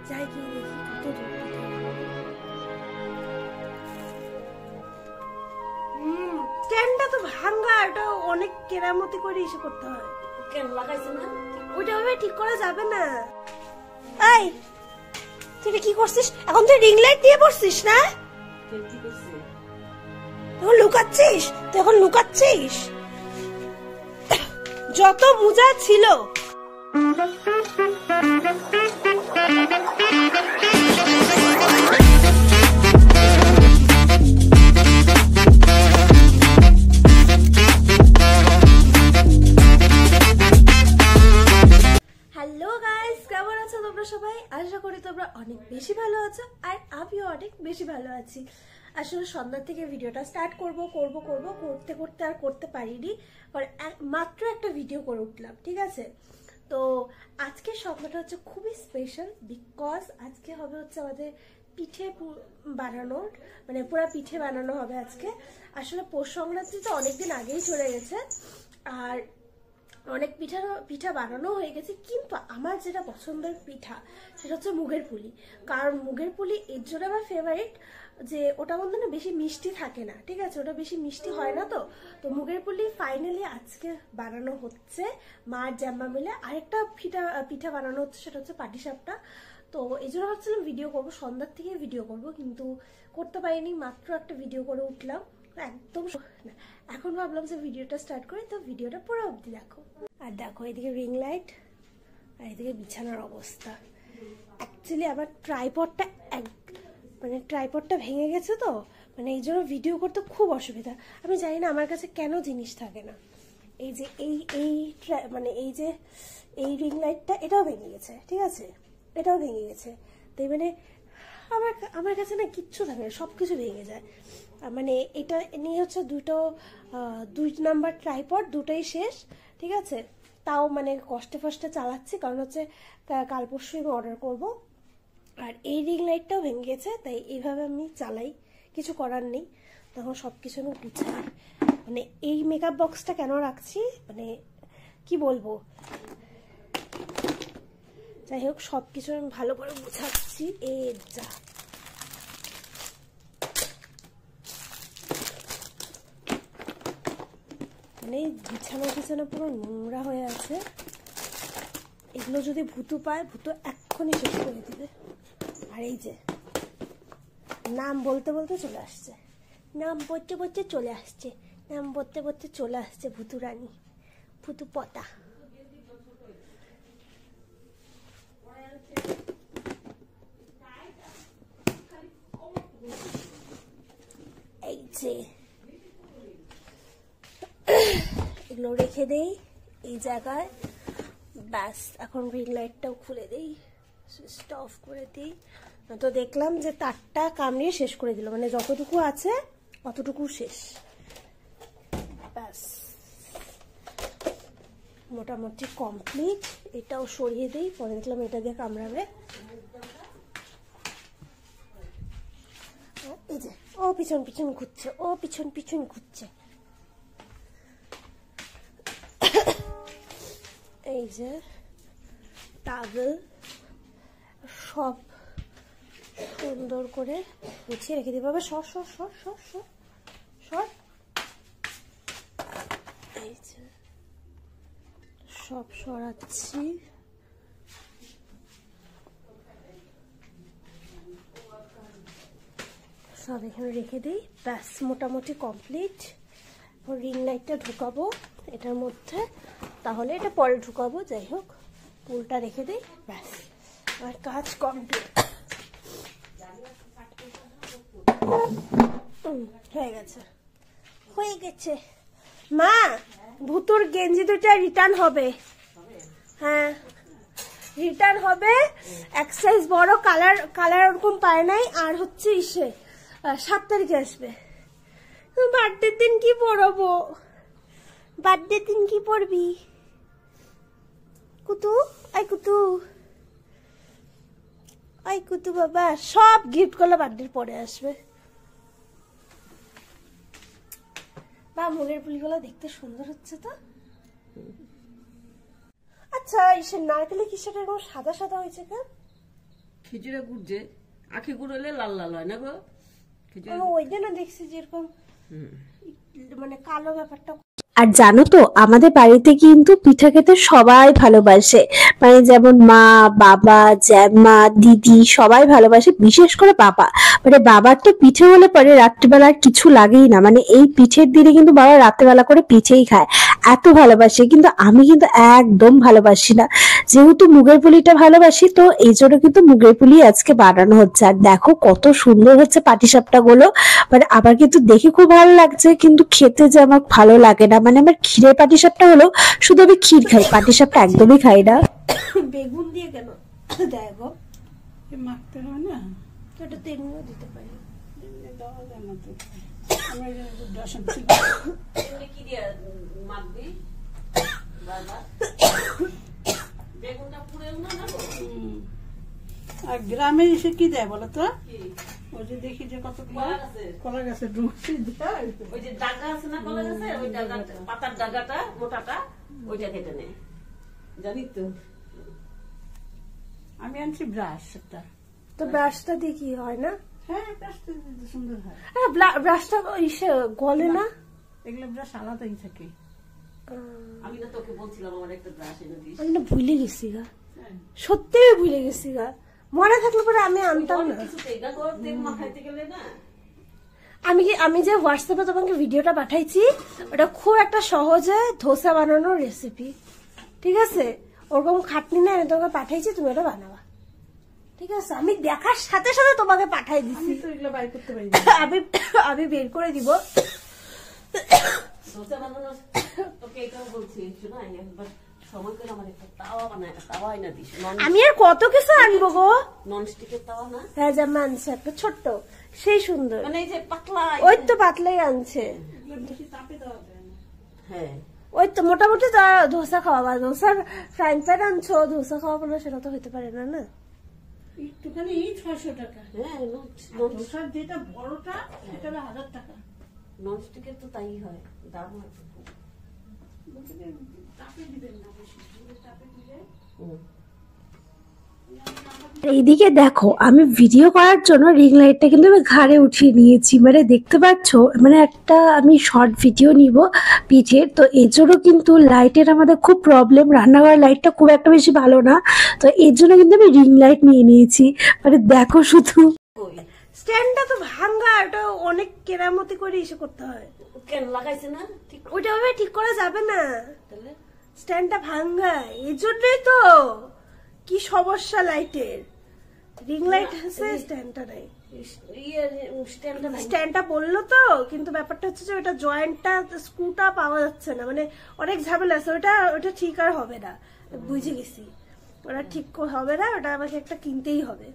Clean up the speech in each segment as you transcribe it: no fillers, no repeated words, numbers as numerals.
যাই গিয়ে দেখি কত দূর। ক্যানটা তো ভাঙা, এটা অনেক কেরামতি করে এসে করতে হয়। কেন লাগাইছে না? ওইটা ভাবে ঠিক করা যাবে না। এই তুই কি করছিস এখন? তুই রিং লাইট দিয়ে পড়ছিস না? এখন লুকাচ্ছিস, তুই এখন লুকাচ্ছিস। যত মুজা ছিল সবাই, আশা করি তোমরা অনেক বেশি ভালো আছো আর আমিও অনেক বেশি ভালো আছি। আসলে সন্ধ্যা থেকে ভিডিওটা স্টার্ট করতে করতে আর করতে পারিনি, কারণ মাত্র একটা ভিডিও করে উঠলাম, ঠিক আছে। তো আজকে সন্ধ্যাটা হচ্ছে খুবই স্পেশাল, বিকজ আজকে হবে হচ্ছে আমাদের পিঠে বানানোর, মানে পুরো পিঠে বানানো হবে আজকে। আসলে পৌষ সংক্রান্তি তো অনেকদিন আগেই চলে গেছে আর অনেক পিঠা বানানো হয়ে গেছে, কিন্তু আমার যেটা পছন্দের পিঠা সেটা হচ্ছে মুগের পুলি। কারণ মুগের পুলি এর জন্য আমার ফেভারিট যে ওটা মধ্যে না বেশি মিষ্টি থাকে না, ঠিক আছে, ওটা বেশি মিষ্টি হয় না। তো মুগের পুলি ফাইনালি আজকে বানানো হচ্ছে মার জাম্মা মিলে। আরেকটা পিঠা বানানো হচ্ছে, সেটা হচ্ছে পাটিসাপটা। তো এই জন্য ভাবছিলাম ভিডিও করবো, সন্ধ্যার থেকে ভিডিও করব, কিন্তু করতে পারিনি, মাত্র একটা ভিডিও করে উঠলাম একদম। এখন ভাবলাম যে ভিডিওটা স্টার্ট করি, তো ভিডিওটা পুরো অবধি দেখো। আর দেখো এদিকে রিং লাইট আর এদিকে বিছানার অবস্থা। অ্যাকচুয়ালি আমার ট্রাইপডটা ভেঙে গেছে, তো মানে এই জন্য ভিডিও করতে খুব অসুবিধা। আমি জানি না আমার কাছে কেন জিনিস থাকে না। এই যে এই রিং লাইটটা এটাও ভেঙে গেছে, ঠিক আছে, এটাও ভেঙে গেছে। তাই মানে আমার কাছে না কিচ্ছু থাকে না, সব কিছু ভেঙে যায়। মানে এটা নিয়ে হচ্ছে 2 নাম্বার ট্রাইপড, দুটোই শেষ, ঠিক আছে। তাও মানে কষ্টে চালাচ্ছি, কারণ হচ্ছে কাল পরশু আমি অর্ডার করব। আর এই রিং লাইটটাও ভেঙে গেছে, তাই এইভাবে আমি চালাই, কিছু করার নেই। তখন সব কিছু আমি গুছাই। মানে এই মেকআপ বক্সটা কেন রাখছি, মানে কি বলবো, যাই হোক সব কিছু আমি ভালো করে গুছাচ্ছি। মানে বিছানা পুরো নোংরা হয়ে আছে। এগুলো যদি ভূতু পায়, ভূতু এক্ষুনি শেষ করে দিবে। আর এই যে নাম বলতে চলে আসছে, নাম বলতে চলে আসছে ভূতু রানী, ভূতু পতা। এই যে এগুলো রেখে দেই এই জায়গায়, ব্যাস। এখন রিং লাইটটাও খুলে দেই, সুইচটা অফ করে দিই। তো দেখলাম যে তারটা কামড়িয়ে শেষ করে দিল, মানে যতটুকু আছে অতটুকু শেষ, ব্যাস মোটামুটি কমপ্লিট। এটাও সরিয়ে দিই, পরে দেখলাম এটা দিয়ে কামড়াবে। এই যে ও পিছন ঘুরছে, এই যে টাওয়েল সব সুন্দর করে গুছিয়ে রেখে দিই। বাবা সর, এই যে সব সরাচ্ছি। সব এখানে রেখে দিই, ব্যাস মোটামুটি কমপ্লিট। রিং লাইটটা ঢুকাবো এটার মধ্যে, তাহলে এটা পরে ঢুকাবো। যাই হোক ফুলটা রেখে দিই, ব্যাস আর কাজ কমপ্লিট হয়ে গেছে। মা, ভুতুর গেঞ্জি দুটা রিটার্ন হবে। হ্যাঁ রিটার্ন হবে, এক সাইজ বড়, কালার ওরকম পায় নাই। আর হচ্ছে 7 তারিখে আসবে। বার্থডের দিন কি পরবো? বার্থডের দিন কি পরবি? কুতু বাবা, সব গিফট করলে বার্থডের পরে আসবে। বা মুগের পুলিগুলো দেখতে সুন্দর হচ্ছে তো। আচ্ছা নারকেলের কিসটা এরকম সাদা হয়েছে কেন? খিচুড়ি গুড় যে আখি গুড় হলে লাল লাল হয় না গো খিচুড়ি। ওই দিন দেখছি যেরকম মানে কালো ব্যাপারটা। আর জানো তো আমাদের বাড়িতে কিন্তু পিঠা খেতে সবাই ভালোবাসে, মানে যেমন মা, বাবা, জ্যামা, দিদি সবাই ভালোবাসে, বিশেষ করে বাবা। মানে বাবার তো পিঠে হলে পরে রাত্রিবেলা আর কিছু লাগেই না, মানে এই পিঠের দিনে কিন্তু বাবা রাত্রিবেলা করে পিঠেই খায়, এত ভালোবাসে। কিন্তু আমি কিন্তু একদম ভালোবাসি না, যেহেতু মুগের পুলিটা ভালোবাসি তো এই জন্য কিন্তু মুগের পুলি আজকে বানানো হচ্ছে। আর দেখো কত সুন্দর হচ্ছে পাটিসাপটা গুলো, মানে আমার কিন্তু দেখে খুব ভালো লাগছে, কিন্তু খেতে যে আমার ভালো লাগে না। মানে আমার ক্ষীরের পাটিসাপটা হলো শুধু আমি ক্ষীর খাই, পাটিসাপটা একদমই খাই না। বেগুন দিয়ে কেন দেখো মাখতে হয় না, তো এটা তেমনিও দিতে পারি। দেওয়া যায় না তো কি দিয়ে মাখবি বেগুনটা পুড়েও না। আর গ্রামে এসে কি দেয় বলো তো? ওই যে দেখি যে কত কলা গাছের ওই যে ডাগা আছে না কলা গাছে, ওই ডাগাটা পাতার ডাগাটা মোটাটা ওইটা কেটে নেয় জানি তো। আমি আনছি ব্রাশ একটা, তো ব্রাশটা দিয়ে কি হয় না? হ্যাঁ ব্রাশটা সুন্দর হয়। ব্রাশটা ইসে গলে না, এগুলো ব্রাশ আলাদাই থাকে। আমি না তোকে বলছিলাম আমার একটা ব্রাশ এনে দিস। আমি না ভুলে গেছি গা, সত্যি ভুলে গেছি গা, মনে থাকলে পরে আমি আনতাম না। আমি যে হোয়াটসঅ্যাপে তোমাকে ভিডিওটা পাঠাইছি ওটা খুব একটা সহজে ধোসা বানানোর রেসিপি, ঠিক আছে? ওরকম খাটনি না, আমি তোমাকে পাঠাইছি, তুমি ওটা বানাবা, ঠিক আছে? আমি দেখার সাথে সাথে তোমাকে পাঠাই দিচ্ছি, আমি বের করে দিব। আমি আর কত কিছু আনবো গো, ননস্টিকের তাওয়া না? হ্যাঁ যেমন আনছে একটা ছোট্ট, সেই সুন্দর, মানে এই যে পাতলা, ওই তো পাতলাই আনছে। হ্যাঁ ওই তো মোটামুটি ধোসা খাওয়াবা, ধোসার ফ্রাইং প্যান আনছো, ধোসা খাওয়াবো না সেটা তো হইতে পারে না। না একটুখানি 600 টাকা। হ্যাঁ ধোসার যেটা বড়টা সেটা 1000 টাকা। ননস্টিকের তো তাই হয়, দাম হয়। এইদিকে দেখো আমি ভিডিও করার জন্য রিং লাইটটা কিন্তু আমি ঘাড়ে উঠিয়ে নিয়েছি, মানে দেখতে পাচ্ছ, মানে একটা আমি শর্ট ভিডিও নিব পিঠের, তো এর জন্য কিন্তু লাইটের আমাদের খুব প্রবলেম, রান্নাঘরের লাইটটা খুব একটা বেশি ভালো না, তো এর জন্য কিন্তু আমি রিং লাইট নিয়ে নিয়েছি। মানে দেখো শুধু স্ট্যান্ডটা তো ভাঙা, ওটা অনেক কেরামতি করে এসে করতে হয়। কেন লাগাইছে না? ওইটা ভাবে ঠিক করা যাবে না, স্ট্যান্ডটা ভাঙা, এই জন্যই তো কি সমস্যা লাইটের। রিং লাইট আছে, স্ট্যান্ডটা নাই। স্ট্যান্ডটা বললো তো, কিন্তু ব্যাপারটা হচ্ছে যে ওটা জয়েন্টটা স্ক্রুটা পাওয়া যাচ্ছে না, মানে অনেক ঝামেলা আছে, ওটা ঠিক আর হবে না, বুঝে গেছি, ওটা ঠিক হবে না, ওটা আমাকে একটা কিনতেই হবে।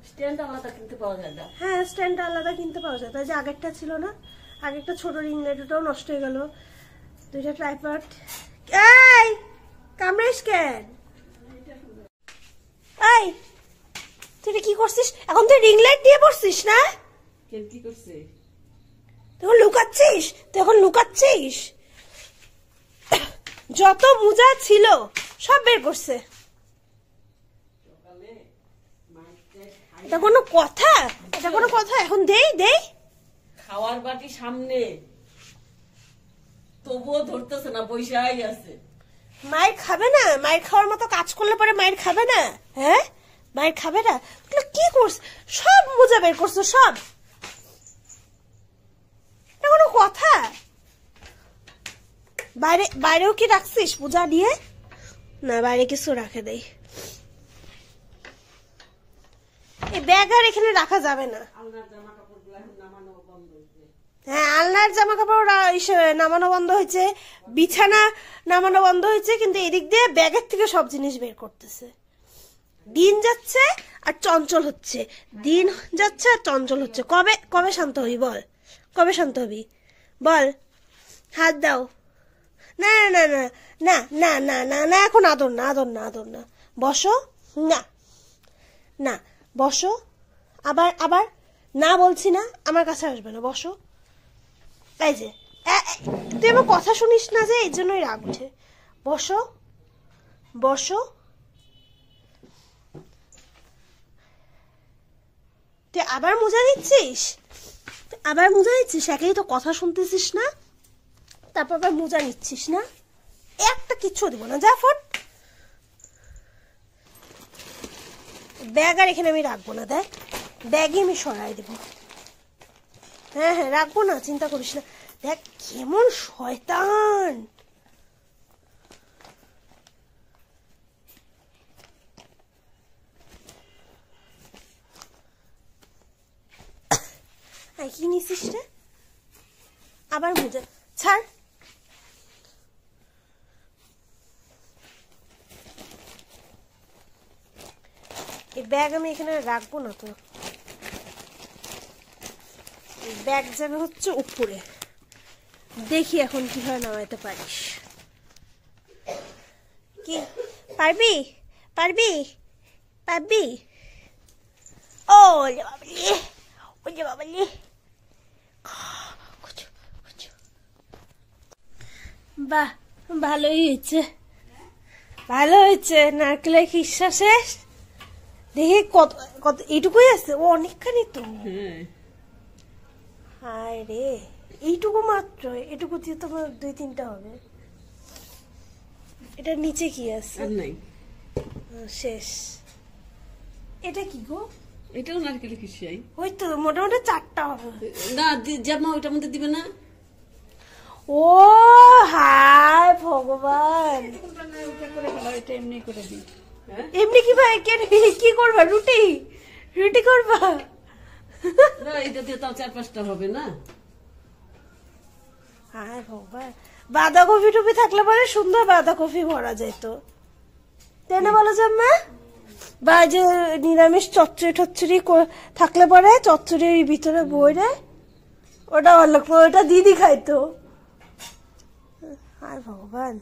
স্ট্যান্ড আলাদা কিনতে পাওয়া যায় না? হ্যাঁ স্ট্যান্ডটা আলাদা কিনতে পাওয়া যায়, তাই যে আগেরটা ছিল না, আগেরটা ছোট রিং লাইট, ওটাও নষ্ট হয়ে গেল। দুইটা ট্রাইপড, এই কামড়াইস কেন? এই তুই কি করছিস এখন? তুই রিং লাইট দিয়ে পড়ছিস না? কি করছে? তুই লুকাচ্ছিস, যত মোজা ছিল সব বের করছে। এটা কোনো কথা? এখন দেই খাওয়ার বাটি সামনে, তবুও ধরতেছে না, পয়সাই আছে। মায়ের খাবে না? মায়ের খাওয়ার মতো কাজ করলে পরে মায়ের খাবে না? হ্যাঁ মায়ের খাবে না? কি করছ? সব মোজা বের করছো, সব। এটা কোনো কথা? বাইরেও কি রাখছিস পূজা দিয়ে? না বাইরে কিছু রাখে দেই, এই ব্যাগ আর এখানে রাখা যাবে না। হ্যাঁ আলনার জামা কাপড় নামানো বন্ধ হয়েছে, বিছানা নামানো বন্ধ হয়েছে, কিন্তু এদিক দিয়ে ব্যাগের থেকে সব জিনিস বের করতেছে। দিন যাচ্ছে আর চঞ্চল হচ্ছে, কবে শান্ত হবি বল? কবে শান্ত হবি বল? হাত দাও। না না না না না না না না, এখন আদর না, বসো। না বসো, আবার না বলছি না, আমার কাছে আসবে না, বসো। এই যে তুই আমার কথা শুনিস না, যে এই জন্যই রাগ উঠে। বসো, তুই আবার মোজা দিচ্ছিস, আবার মোজা দিচ্ছিস, একেই তো কথা শুনতেছিস না, তারপর আবার মোজা নিচ্ছিস না। একটা কিচ্ছু দিব না, যা ফট। ব্যাগ আর এখানে আমি রাখবো না, দেখ ব্যাগে আমি সরাই দেবো। হ্যাঁ হ্যাঁ রাখবো না, চিন্তা করিস না। দেখ কেমন শয়তান। কি নিছিস রে? আবার মোজা ছাড়। এই ব্যাগ আমি এখানে রাখবো না তো, ব্যাগ যাবে হচ্ছে উপরে। দেখি এখন কিভাবে নামাইতে পারিস। কি পারবি? পারবি? পারবি? ও বাবলি, ও বাবলি। বাহ ভালোই হয়েছে, ভালো হয়েছে। নারকেলের খিসা শেষ। দেখি কত কত এইটুকুই আছে, ও অনেকখানি তো। হায় রে, এইটুকু মাত্র, এটুকু দিয়ে তো 2-3টা হবে। এটার নিচে কি আছে? শেষ। এটা কি গো? এটাও নারকেলের খিসাই। ওই তো মোটামুটি 4টা হবে না। জামা ওইটার মধ্যে দিবে না? ও হায় ভগবান, এমনি করে দিই। এমনি কি ভাই? কি করবা? রুটি রুটি করবা? না এটা দিয়ে তাও 4-5টা হবে না। হায় ভগবান, বাঁধাকপি টুপি থাকলে পরে সুন্দর বাঁধাকপি ভরা যেত, তাই না বলো জাম্মা? বা যে নিরামিষ চচ্চড়ি টচ্চড়ি থাকলে পরে চচ্চড়ির ভিতরে বইরে ওটা ভালো, ওটা দিদি খাইতো। হায় ভগবান।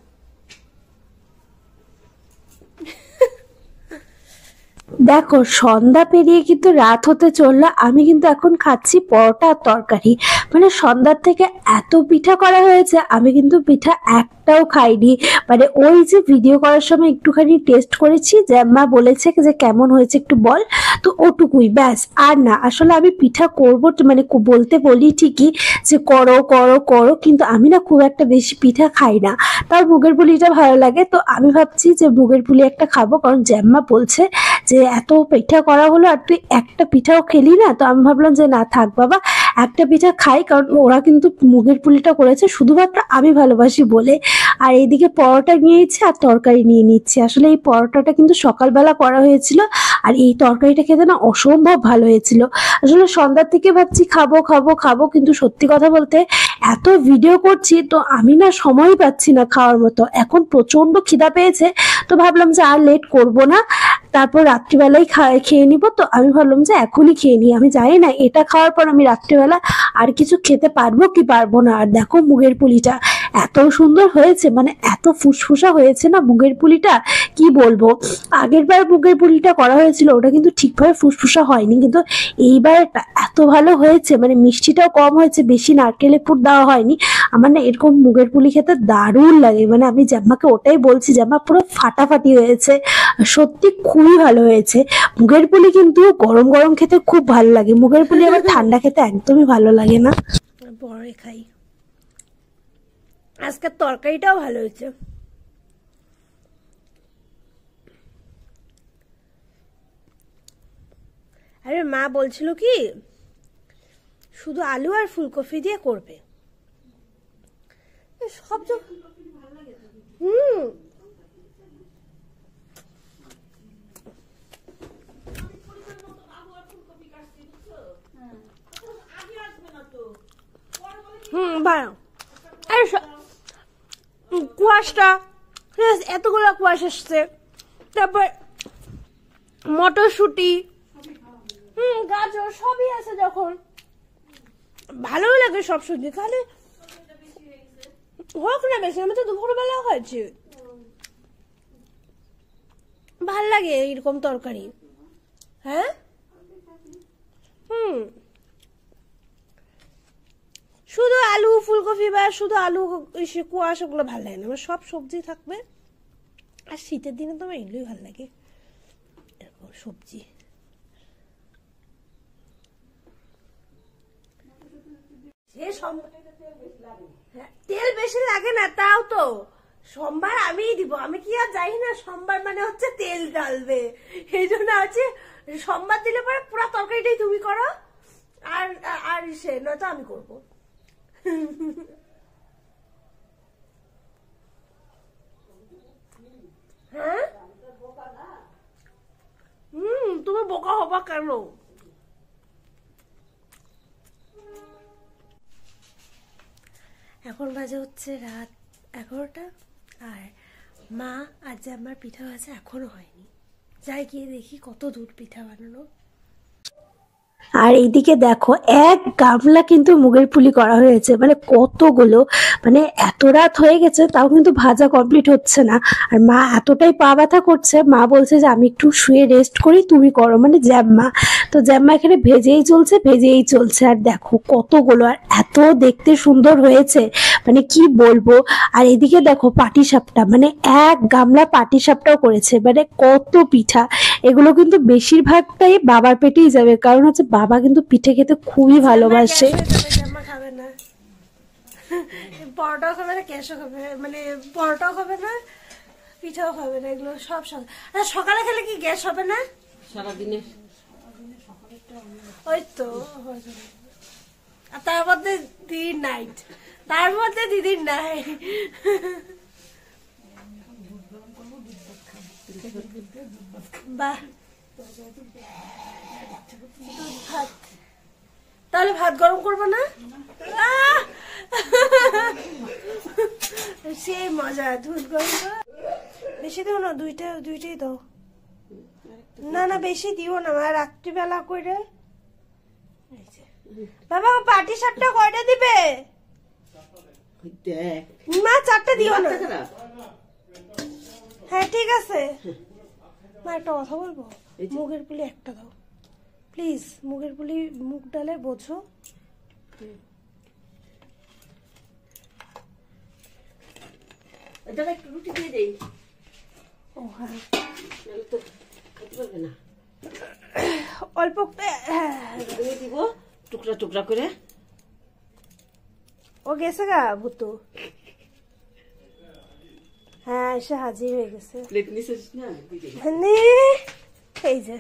দেখো সন্ধ্যা পেরিয়ে কিন্তু রাত হতে চললো, আমি কিন্তু এখন খাচ্ছি পরোটা আর তরকারি। মানে সন্ধ্যার থেকে এত পিঠা করা হয়েছে, আমি কিন্তু পিঠা একটাও খাইনি। মানে ওই যে ভিডিও করার সময় একটুখানি টেস্ট করেছি, জ্যাম্মা বলেছে যে কেমন হয়েছে একটু বল, তো ওটুকুই ব্যাস। আর না, আসলে আমি পিঠা করবো মানে বলতে বলি ঠিকই যে করো করো করো, কিন্তু আমি না খুব একটা বেশি পিঠা খাই না। তার মুগের পুলিটা ভালো লাগে, তো আমি ভাবছি যে মুগের পুলি একটা খাবো, কারণ জ্যাম্মা বলছে যে এত পিঠা করা হলো আর তুই একটা পিঠাও খেলি না। তো আমি ভাবলাম যে না থাক বাবা, একটা পিঠা খাই, কারণ ওরা কিন্তু মুগের পুলিটা করেছে শুধুমাত্র আমি ভালোবাসি বলে। আর এইদিকে পরোটা নিয়েছি আর তরকারি নিয়ে নিচ্ছি। আসলে এই পরোটাটা কিন্তু সকালবেলা করা হয়েছিল, আর এই তরকারিটা খেতে না অসম্ভব ভালো হয়েছিল। আসলে সন্ধ্যার থেকে ভাবছি খাবো খাবো খাবো, কিন্তু সত্যি কথা বলতে এত ভিডিও করছি তো আমি না সময় পাচ্ছি না খাওয়ার মতো। এখন প্রচন্ড খিদা পেয়েছে, তো ভাবলাম যে আর লেট করব না, তারপর রাত্রিবেলায় খেয়ে নিব। তো আমি ভাবলাম যে এখনই খেয়ে নিই। আমি জানি না এটা খাওয়ার পর আমি রাত্রিবেলা আর কিছু খেতে পারবো কি পারবো না। আর দেখো মুগের পুলিটা এত সুন্দর হয়েছে, মানে এত ফুসফুসা হয়েছে না মুগের পুলিটা, কি বলবো। আগের বার মুগের পুলিটা করা হয়েছিল ওটা কিন্তু ঠিকভাবে ফুসফুসা হয়নি, কিন্তু এইবার এত ভালো হয়েছে। মানে মিষ্টিটাও কম হয়েছে, বেশি নারকেলের পুর দেওয়া হয়নি। আমার না এরকম মুগের পুলি খেতে দারুণ লাগে। মানে আমি জাম্মাকে ওটাই বলছি, জাম্মা পুরো ফাটাফাটি হয়েছে, সত্যি খুবই ভালো হয়েছে। মুগের পুলি কিন্তু গরম গরম খেতে খুব ভালো লাগে, মুগের পুলি আবার ঠান্ডা খেতে একদমই ভালো লাগে না। বড়ই খাই। আজকের তরকারিটাও ভালো হয়েছে। আরে মা বলছিল কি শুধু আলু আর ফুলকপি দিয়ে করবে। সব ভালো। আরে কুয়াশটা এতগুলো কুয়াশ আসছে, তারপর মটরশুটি গাজর সবই আছে, যখন ভালো লাগে সব সবজি। খালি হোক না বেশি, আমি তো দুপুরবেলা খাচ্ছি, ভাল লাগে এরকম তরকারি। হ্যাঁ শুধু আলু ফুলকপি বা শুধু আলু কুয়াশ ওগুলো ভালো লাগে না, আমার সব সবজি থাকবে। আর শীতের দিনে তো আমার এগুলোই ভালো লাগে, এরকম সবজি। তেল বেশি লাগে না, তাও তো সোমবার আমিই দিব। আমি কি আর জানি না সোমবার মানে হচ্ছে তেল ডালবে, এই জন্য আছে সোমবার দিলে পরে পুরো তরকারিটাই তুমি করো, আর আর সে নয়তো আমি করবো। হ্যাঁ তুমি বোকা হবা কেন? এখন বাজে হচ্ছে রাত 11টা, আর মা আর যে আমার পিঠা আছে এখনো হয়নি। যাই গিয়ে দেখি কত দূর পিঠা বানানো। আর এইদিকে দেখো এক গামলা কিন্তু মুগের পুলি করা হয়েছে, মানে কতগুলো, মানে এত রাত হয়ে গেছে তাও কিন্তু ভাজা কমপ্লিট হচ্ছে না। আর মা এতটাই পা ব্যথা করছে, মা বলছে যে আমি একটু শুয়ে রেস্ট করি, তুমি করো, মানে জ্যাম্মা। তো জ্যাম্মা এখানে ভেজেই চলছে। আর দেখো কতগুলো, আর এত দেখতে সুন্দর হয়েছে, মানে কি বলবো। আর এদিকে দেখো পাটিসাপটা, মানে এক গামলা পাটিসাপটাও করেছে, মানে কত পিঠা। এগুলো কিন্তু বেশিরভাগটাই বাবার পেটেই যাবে, কারণ হচ্ছে বাবা কিন্তু পিঠে খেতে খুবই ভালোবাসে। জাম্মা খাবে না, পরোটাও খাবে না, ক্যাশও খাবে, মানে পরোটাও খাবে না, পিঠাও খাবে না, এগুলো সব সকালে খেলে কি গ্যাস হবে না? সারাদিনে ওই তো, আর তার মধ্যে দিদির নাইট, বাহ, ভাত, তাহলে ভাত গরম করবো না? সেই মজা, দুধ গরম করো। বেশি দিও না, দুইটাই দাও। না বেশি দিও না, রাত্রিবেলা করে। বাবা পাটিসাপটা কয়টা দিবে? মা 4টা দিও না। হ্যাঁ ঠিক আছে মা, একটা কথা বলবো, মুগের পুলি একটা দাও প্লিজ। মুগের পুলি মুগ ডালে বোঝো। রুটি দিয়ে দেই। ও হ্যাঁ, তো খেতে পারবে না, অল্প দিব টুকরা টুকরা করে। ও গেছে গা ভুতু। হ্যাঁ এসে হাজির হয়ে গেছে। এই যে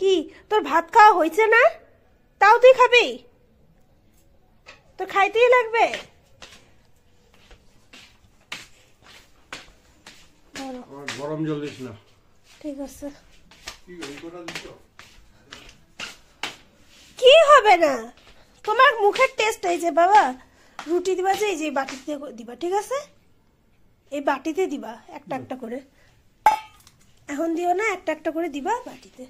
কি তোর ভাত খাওয়া হয়েছে না? তাও তুই খাবি? তোর খাইতেই লাগবে। গরম জল দিস না। ঠিক আছে, কি হবে না, তোমার মুখের টেস্ট হয়েছে বাবা। রুটি দিবা যে এই যে বাটিতে দিবা, ঠিক আছে? এই বাটিতে দিবা একটা একটা করে, এখন দিও না, একটা একটা করে দিবা বাটিতে।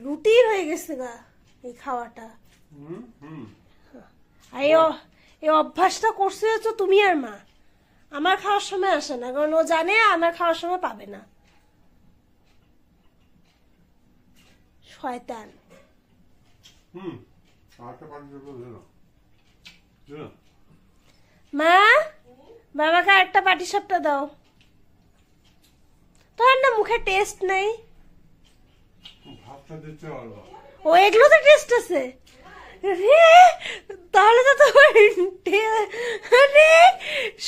রুটির হয়ে গেছে গা এই খাওয়াটা। এই অভ্যাসটা করছে হচ্ছে তুমি আর মা। আমার খাওয়ার সময় আসে না, কারণ ও জানে আমার খাওয়ার সময় পাবে না। শয়তান। মা বাবাকে আরেকটা পাটিসাপটা দাও। তোমার না মুখে টেস্ট নেই। ও এগুলোতে টেস্ট আছে রে, তাহলে তো তোমার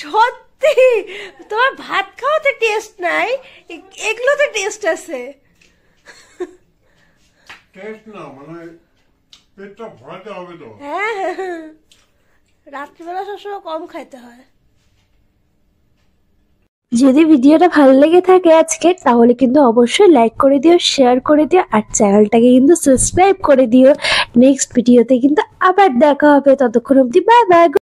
সত্যি তোমার ভাত খাওয়াতে টেস্ট নাই, এগুলোতে টেস্ট আছে। হ্যাঁ রাত্রিবেলা সবসময় কম খাইতে হয়। যদি ভিডিওটা ভালো লেগে থাকে আজকে, তাহলে কিন্তু অবশ্যই লাইক করে দিও, শেয়ার করে দিও, আর চ্যানেলটাকে কিন্তু সাবস্ক্রাইব করে দিও। নেক্সট ভিডিওতে কিন্তু আবার দেখা হবে, ততক্ষণ অবধি বাই বাই।